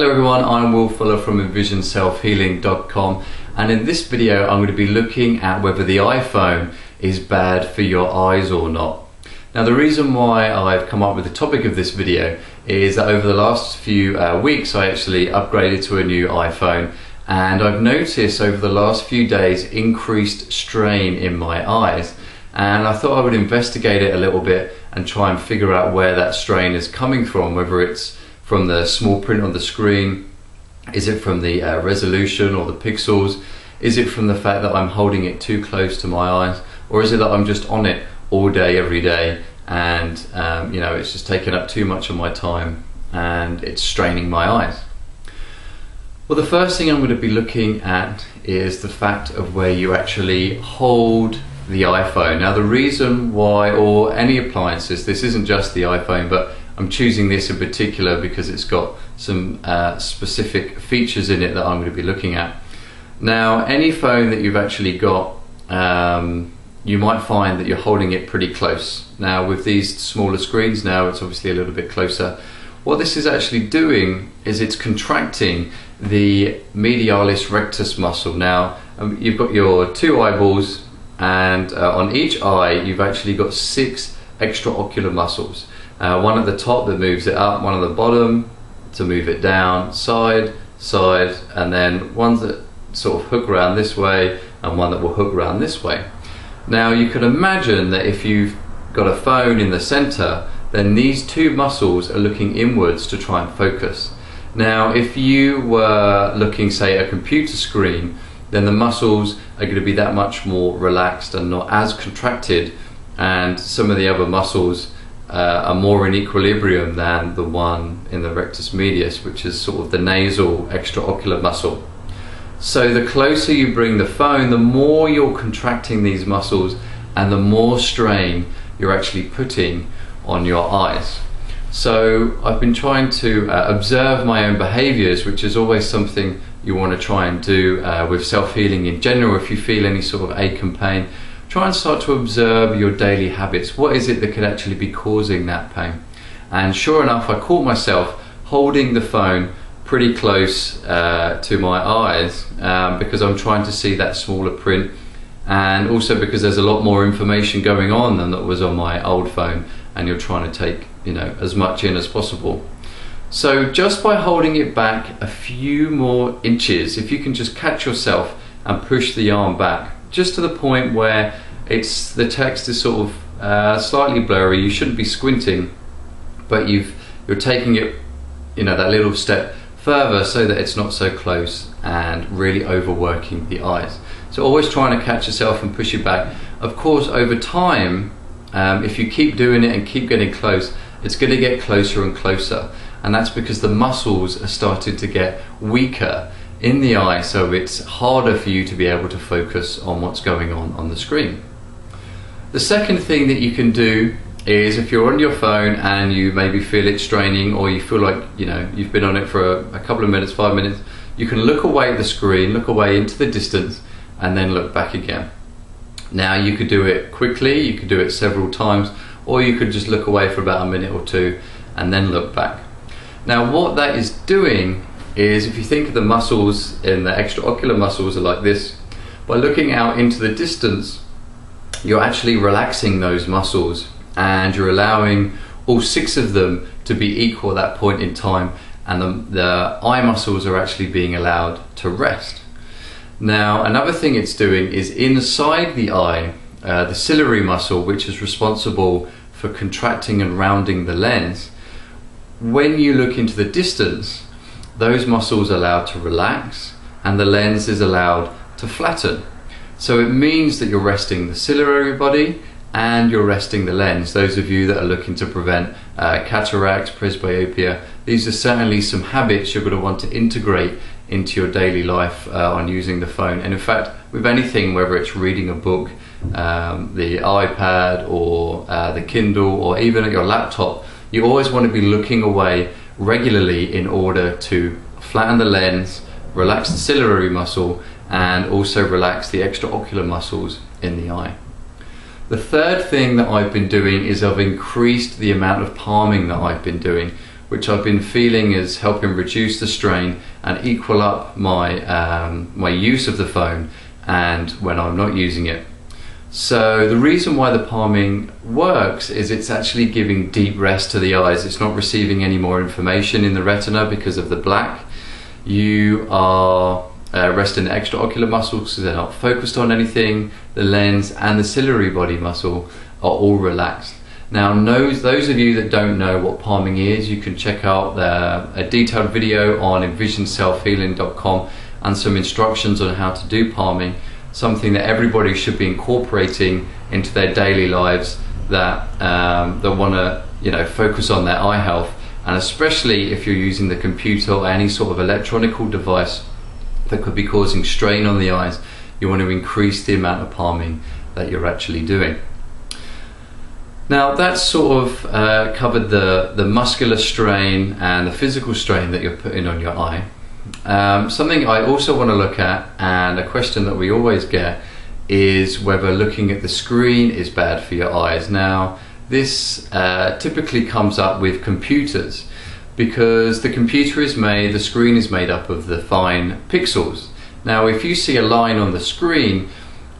Hello everyone, I'm Will Fuller from envisionselfhealing.com, and in this video I'm going to be looking at whether the iPhone is bad for your eyes or not. Now the reason why I've come up with the topic of this video is that over the last few weeks I actually upgraded to a new iPhone, and I've noticed over the last few days increased strain in my eyes, and I thought I would investigate it a little bit and try and figure out where that strain is coming from, whether it's from the small print on the screen, is it from the resolution or the pixels, is it from the fact that I'm holding it too close to my eyes, or is it that I'm just on it all day every day and you know, it's just taking up too much of my time and it's straining my eyes. Well, the first thing I'm going to be looking at is the fact of where you actually hold the iPhone. Now the reason why, or any appliances, this isn't just the iPhone, but I'm choosing this in particular because it's got some specific features in it that I'm going to be looking at. Now any phone that you've actually got, you might find that you're holding it pretty close. Now with these smaller screens now, it's obviously a little bit closer. What this is actually doing is it's contracting the medialis rectus muscle. Now you've got your two eyeballs, and on each eye you've actually got 6 extraocular muscles. One at the top that moves it up, one at the bottom to move it down, side, side, and then ones that sort of hook around this way and one that will hook around this way. Now you can imagine that if you've got a phone in the center, then these two muscles are looking inwards to try and focus. Now if you were looking, say, at a computer screen, then the muscles are going to be that much more relaxed and not as contracted, and some of the other muscles are more in equilibrium than the one in the rectus medius, which is sort of the nasal extraocular muscle. So the closer you bring the phone, the more you're contracting these muscles and the more strain you're actually putting on your eyes. So I've been trying to observe my own behaviors, which is always something you want to try and do with self-healing in general. If you feel any sort of ache and pain, try and start to observe your daily habits. What is it that could actually be causing that pain? And sure enough, I caught myself holding the phone pretty close to my eyes because I'm trying to see that smaller print, and also because there's a lot more information going on than that was on my old phone, and you're trying to take, you know, as much in as possible. So just by holding it back a few more inches, if you can just catch yourself and push the arm back just to the point where the text is sort of slightly blurry. You shouldn't be squinting, but you're taking it, you know, that little step further so that it's not so close and really overworking the eyes. So always trying to catch yourself and push it back. Of course, over time, if you keep doing it and keep getting close, it's going to get closer and closer, and that's because the muscles are starting to get weaker in the eye, so it's harder for you to be able to focus on what's going on the screen. The second thing that you can do is, if you're on your phone and you maybe feel it straining, or you feel like, you know, you've been on it for a couple of minutes, 5 minutes, you can look away at the screen, look away into the distance, and then look back again. Now you could do it quickly, you could do it several times, or you could just look away for about a minute or two and then look back. Now what that is doing is, if you think of the muscles in the extraocular muscles are like this, by looking out into the distance, you're actually relaxing those muscles, and you're allowing all 6 of them to be equal at that point in time, and the eye muscles are actually being allowed to rest. Now another thing it's doing is, inside the eye, the cilliary muscle, which is responsible for contracting and rounding the lens, when you look into the distance, those muscles are allowed to relax and the lens is allowed to flatten. So it means that you're resting the ciliary body and you're resting the lens. Those of you that are looking to prevent cataracts, presbyopia, these are certainly some habits you're going to want to integrate into your daily life on using the phone. And in fact, with anything, whether it's reading a book, the iPad or the Kindle, or even at your laptop, you always want to be looking away regularly in order to flatten the lens, relax the ciliary muscle, and also relax the extraocular muscles in the eye. The third thing that I've been doing is I've increased the amount of palming that I've been doing. which I've been feeling is helping reduce the strain and equal up my my use of the phone and when I'm not using it. So the reason why the palming works is it's actually giving deep rest to the eyes. It's not receiving any more information in the retina because of the black. You are resting the extraocular muscles because they're not focused on anything. The lens and the ciliary body muscle are all relaxed. Now those of you that don't know what palming is, you can check out a detailed video on envisionselfhealing.com and some instructions on how to do palming, something that everybody should be incorporating into their daily lives that want to focus on their eye health, and especially if you're using the computer or any sort of electronical device that could be causing strain on the eyes. You want to increase the amount of palming that you're actually doing. Now that's sort of covered the muscular strain and the physical strain that you're putting on your eye. Something I also want to look at, and a question that we always get, is whether looking at the screen is bad for your eyes. Now this typically comes up with computers, because the computer is made, the screen is made up of the fine pixels. Now if you see a line on the screen,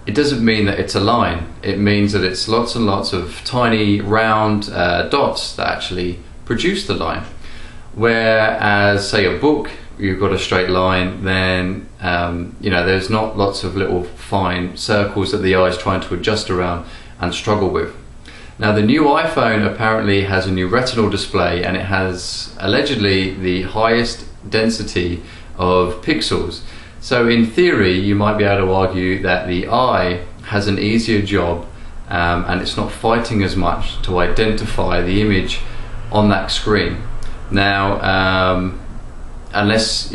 it doesn't mean that it's a line. It means that it's lots and lots of tiny round dots that actually produce the line. Whereas, say, a book, you've got a straight line, then there's not lots of little fine circles that the eye is trying to adjust around and struggle with. Now the new iPhone apparently has a new retinal display, and it has allegedly the highest density of pixels. So in theory, you might be able to argue that the eye has an easier job and it's not fighting as much to identify the image on that screen. Now, unless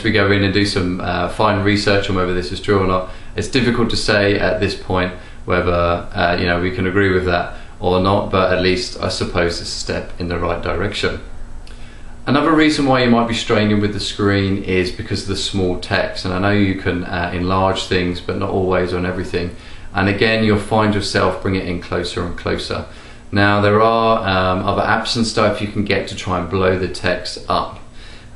we go in and do some fine research on whether this is true or not, it's difficult to say at this point whether we can agree with that or not, but at least I suppose it's a step in the right direction. Another reason why you might be straining with the screen is because of the small text, and I know you can enlarge things, but not always on everything. And again, you'll find yourself bring it in closer and closer. Now there are other apps and stuff you can get to try and blow the text up,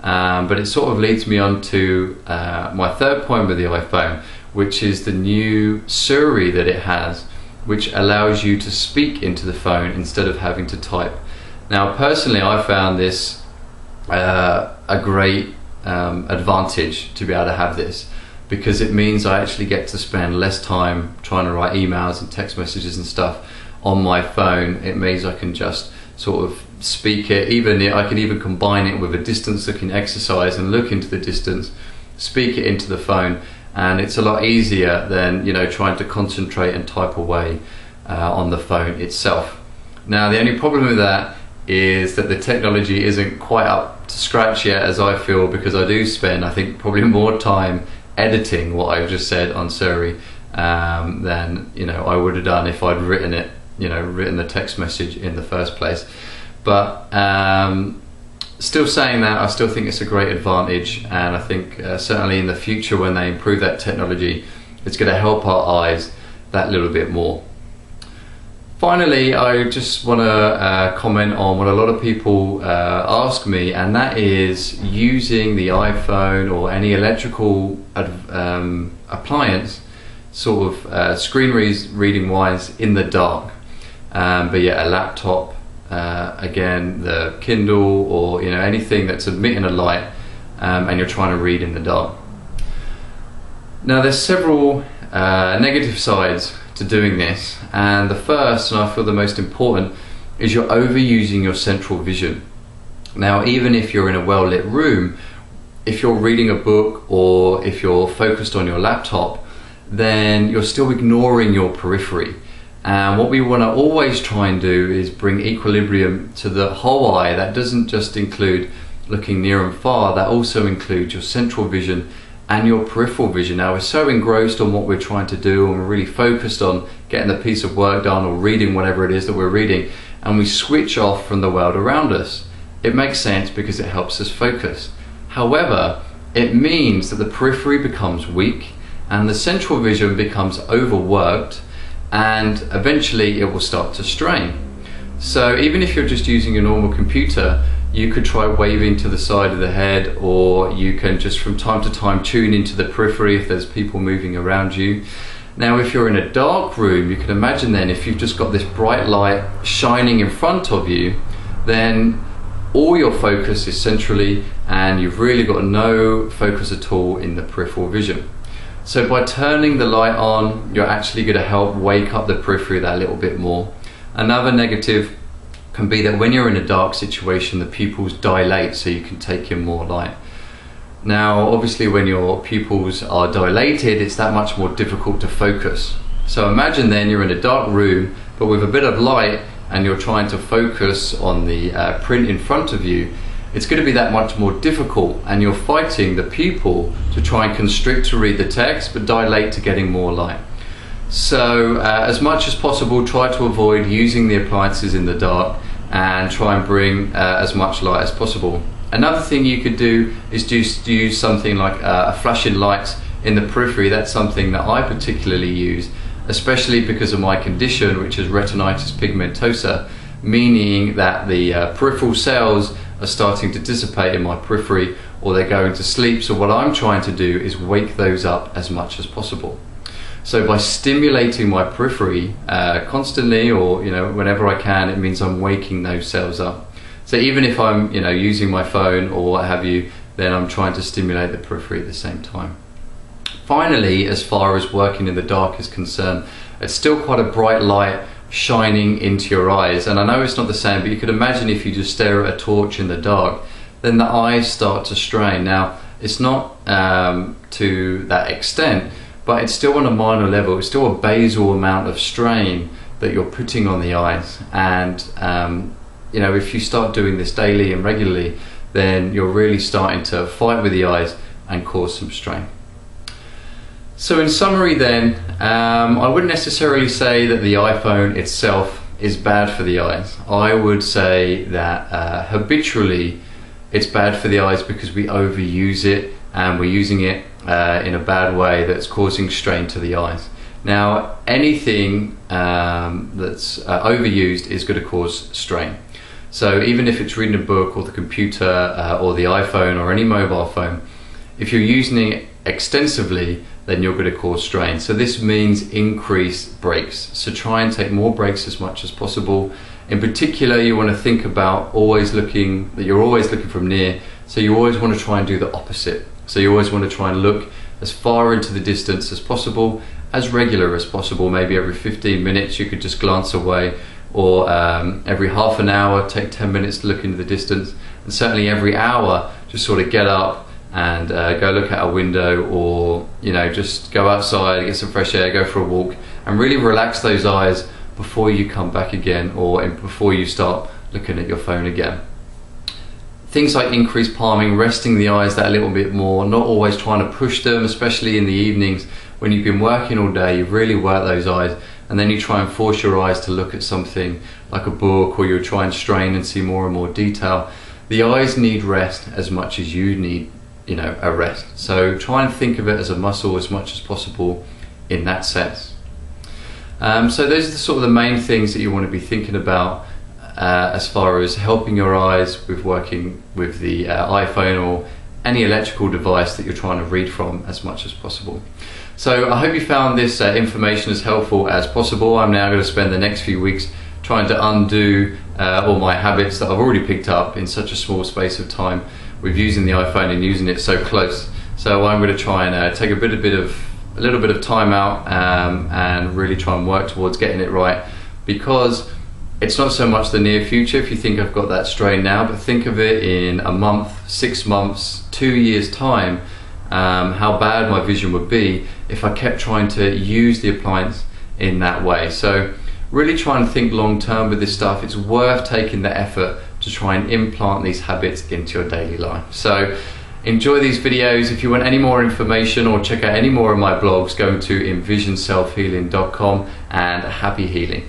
but it sort of leads me on to my third point with the iPhone, which is the new cilliary that it has, which allows you to speak into the phone instead of having to type. Now personally, I found this a great advantage to be able to have this, because it means I actually get to spend less time trying to write emails and text messages and stuff on my phone. It means I can just sort of speak it, I can even combine it with a distance looking exercise and look into the distance, speak it into the phone, and it's a lot easier than trying to concentrate and type away on the phone itself. Now the only problem with that is that the technology isn't quite up to scratch yet, as I feel, because I do spend, I think, probably more time editing what I've just said on cilliary than I would have done if I'd written it, written the text message in the first place. But still saying that, I still think it's a great advantage, and I think certainly in the future when they improve that technology, it's going to help our eyes that little bit more. Finally, I just want to comment on what a lot of people ask me, and that is using the iPhone or any electrical appliance, sort of screen reading wise, in the dark. But yeah, a laptop, again, the Kindle, or anything that's emitting a light, and you're trying to read in the dark. Now there's several negative sides to doing this, and the first, and I feel the most important, is you're overusing your central vision. Now even if you're in a well-lit room, if you're reading a book or if you're focused on your laptop, then you're still ignoring your periphery. And what we want to always try and do is bring equilibrium to the whole eye. That doesn't just include looking near and far, that also includes your central vision and your peripheral vision. Now we're so engrossed on what we're trying to do, and we're really focused on getting the piece of work done or reading whatever it is that we're reading, and we switch off from the world around us. It makes sense because it helps us focus. However, it means that the periphery becomes weak and the central vision becomes overworked, and eventually it will start to strain. So even if you're just using a normal computer, you could try waving to the side of the head, or you can just from time to time tune into the periphery if there's people moving around you. Now if you're in a dark room, you can imagine then if you've just got this bright light shining in front of you, then all your focus is centrally and you've really got no focus at all in the peripheral vision. So by turning the light on, you're actually going to help wake up the periphery that little bit more. Another negative can be that when you're in a dark situation, the pupils dilate so you can take in more light. Now obviously when your pupils are dilated, it's that much more difficult to focus. So imagine then you're in a dark room but with a bit of light and you're trying to focus on the print in front of you. It's going to be that much more difficult, and you're fighting the pupil to try and constrict to read the text but dilate to getting more light. So as much as possible, try to avoid using the appliances in the dark and try and bring as much light as possible. Another thing you could do is just use something like a flashing light in the periphery. That's something that I particularly use, especially because of my condition, which is retinitis pigmentosa, meaning that the peripheral cells are starting to dissipate in my periphery, or they're going to sleep. So what I'm trying to do is wake those up as much as possible. So by stimulating my periphery constantly, or whenever I can, it means I'm waking those cells up. So even if I'm using my phone or what have you, then I'm trying to stimulate the periphery at the same time. Finally, as far as working in the dark is concerned, it's still quite a bright light shining into your eyes. And I know it's not the same, but you could imagine if you just stare at a torch in the dark, then the eyes start to strain. Now, it's not to that extent, but it's still on a minor level. It's still a basal amount of strain that you're putting on the eyes. And if you start doing this daily and regularly, then you're really starting to fight with the eyes and cause some strain. So in summary then, I wouldn't necessarily say that the iPhone itself is bad for the eyes. I would say that habitually it's bad for the eyes because we overuse it and we're using it in a bad way that's causing strain to the eyes. Now anything that's overused is going to cause strain. So even if it's reading a book or the computer or the iPhone or any mobile phone, if you're using it extensively, then you're going to cause strain. So this means increased breaks. So try and take more breaks as much as possible. In particular, you want to think about you're always looking from near. So you always want to try and do the opposite. So you always want to try and look as far into the distance as possible, as regular as possible. Maybe every 15 minutes you could just glance away, or every half an hour take 10 minutes to look into the distance, and certainly every hour just sort of get up and go look out a window, or just go outside, get some fresh air, go for a walk, and really relax those eyes before you come back again, or before you start looking at your phone again. Things like increased palming, resting the eyes that little bit more, not always trying to push them, especially in the evenings when you've been working all day. You've really worked those eyes, and then you try and force your eyes to look at something like a book, or you try and strain and see more and more detail. The eyes need rest as much as you need a rest. So try and think of it as a muscle as much as possible in that sense. So those are the sort of the main things that you want to be thinking about as far as helping your eyes with working with the iPhone or any electrical device that you're trying to read from as much as possible. So I hope you found this information as helpful as possible. I'm now going to spend the next few weeks trying to undo all my habits that I've already picked up in such a small space of time with using the iPhone and using it so close. So I'm going to try and take a little bit of time out and really try and work towards getting it right, because it's not so much the near future if you think I've got that strain now, but think of it in a month, 6 months, 2 years time, how bad my vision would be if I kept trying to use the appliance in that way. So really try and think long term with this stuff. It's worth taking the effort to try and implant these habits into your daily life. So enjoy these videos. If you want any more information or check out any more of my blogs, go to envisionselfhealing.com, and happy healing.